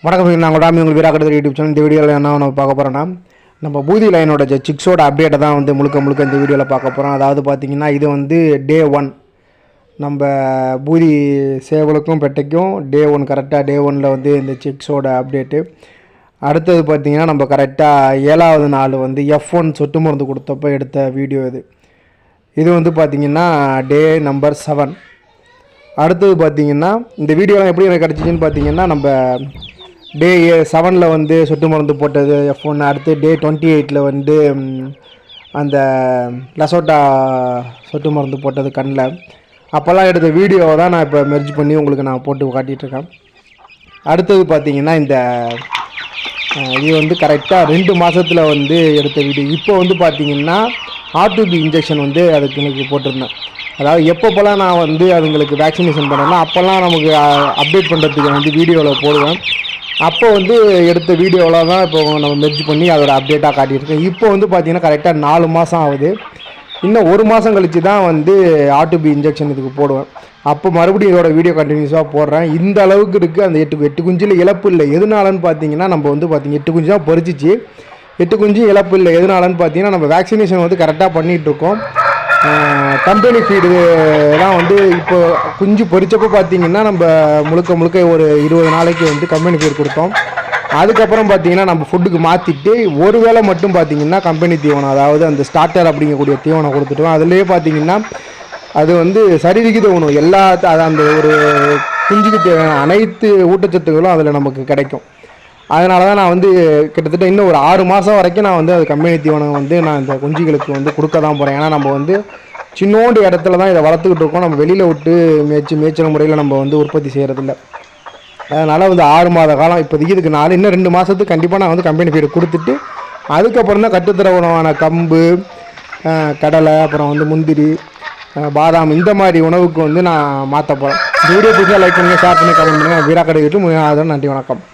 வணக்கம். நாங்கள் டாமி உங்களுக்கு வீராக்கடை யூடியூப் சேனல். இந்த வீடியோவில் என்ன நம்ம பார்க்க போகிறோன்னா, நம்ம பூதி லைனோட சிக்ஸோட அப்டேட்டை தான் வந்து முழுக்க இந்த வீடியோவில் பார்க்க போகிறோம். அதாவது பார்த்திங்கன்னா இது வந்து டே 1 நம்ம பூதி சேவலுக்கும் பெட்டைக்கும் டே 1 கரெக்டாக டே 1ல் வந்து இந்த சிக்ஸோட அப்டேட்டு. அடுத்தது பார்த்திங்கன்னா நம்ம கரெக்டாக 7வது நாள் வந்து F1 சொட்டு மருந்து கொடுத்தப்போ எடுத்த வீடியோ இது வந்து பார்த்திங்கன்னா டே நம்பர் 7. அடுத்தது பார்த்திங்கன்னா இந்த வீடியோலாம் எப்படி எனக்கு கிடச்சிச்சின்னு பார்த்திங்கன்னா, நம்ம டே 7ல் வந்து சொட்டு மருந்து போட்டது F1. அடுத்து டே 28ல் வந்து அந்த லசோட்டா சொட்டு மருந்து போட்டது கண்ணில். அப்போல்லாம் எடுத்த வீடியோவை தான் நான் இப்போ மெர்ஜ் பண்ணி உங்களுக்கு நான் போட்டு காட்டிகிட்ருக்கேன். அடுத்தது பார்த்திங்கன்னா இந்த இது வந்து கரெக்டாக 2 மாதத்தில் வந்து எடுத்த வீடியோ. இப்போ வந்து பார்த்திங்கன்னா R2B இன்ஜெக்ஷன் வந்து அதுக்கு எனக்கு போட்டிருந்தேன். அதாவது எப்போப்போலாம் நான் வந்து அதுங்களுக்கு வேக்சினேஷன் பண்ணேன்னா அப்போல்லாம் நமக்கு அப்டேட் பண்ணுறதுக்கு வந்து வீடியோவில் போடுவேன். அப்போ வந்து எடுத்த வீடியோவில் தான் இப்போ நம்ம மெர்ஜ் பண்ணி அதோட அப்டேட்டாக காட்டியிருக்கேன். இப்போ வந்து பார்த்திங்கன்னா கரெக்டாக 4 மாதம் ஆகுது. இன்னும் 1 மாதம் கழித்து தான் வந்து R2B இன்ஜெக்ஷன் இதுக்கு போடுவேன். அப்போ மறுபடியும் இதோட வீடியோ கண்டினியூஸாக போடுறேன். இந்த அளவுக்கு இருக்குது. அந்த 8 குஞ்சில் இழப்பு இல்லை. எதுனாலன்னு பார்த்தீங்கன்னா, நம்ம வந்து பார்த்திங்க 8 குஞ்சு தான் பொறிச்சிச்சு. 8 குஞ்சு இழப்பு இல்லை. எதுனாலன்னு பார்த்தீங்கன்னா, நம்ம வேக்சினேஷன் வந்து கரெக்டாக பண்ணிகிட்ருக்கோம். கம்பெனி ஃபீடு தான் வந்து இப்போ குஞ்சு பொறிச்சப்போ பார்த்திங்கன்னா நம்ம முழுக்க ஒரு 20 நாளைக்கு வந்து கம்பெனி ஃபீடு கொடுத்தோம். அதுக்கப்புறம் பார்த்திங்கன்னா நம்ம ஃபுட்டுக்கு மாற்றிட்டு ஒரு வேளை மட்டும் பார்த்திங்கன்னா கம்பெனி தீவனம், அதாவது அந்த ஸ்டார்டர் அப்படிங்கக்கூடிய தீவனம் கொடுத்துட்டோம். அதுலேயே பார்த்திங்கன்னா அது வந்து சரிவிகித உணவு எல்லா அந்த ஒரு குஞ்சுக்கு தேவையான அனைத்து ஊட்டச்சத்துக்களும் அதில் நமக்கு கிடைக்கும். அதனால தான் நான் வந்து கிட்டத்தட்ட இன்னும் ஒரு 6 மாதம் வரைக்கும் நான் வந்து அது கம்பெனி தீவனம் வந்து நான் இந்த குஞ்சுகளுக்கு வந்து கொடுக்க தான் போகிறேன். ஏன்னா நம்ம வந்து சின்னோண்டு இடத்துல தான் இதை வளர்த்துக்கிட்டு இருக்கோம். நம்ம வெளியில் விட்டு மேய்ச்சல் முறையில் நம்ம வந்து உற்பத்தி செய்கிறதில்ல. அதனால் வந்து 6 மாத காலம் இப்போதைக்கு இதுக்கு இன்னும் 2 மாதத்துக்கு கண்டிப்பாக நான் வந்து கம்பெனி ஃபீடு கொடுத்துட்டு அதுக்கப்புறம் தான் கட்டுத்தர உணவான கம்பு, கடலை, அப்புறம் வந்து முந்திரி, பாதாம் இந்த மாதிரி உணவுக்கு வந்து நான் மாற்ற போகிறேன். வீடியோ பிடிச்சா லைக் பண்ணுங்கள், ஷேர் பண்ணி கமெண்ட் பண்ணுங்கள். வீராக்கடை யூடியூப். நன்றி, வணக்கம்.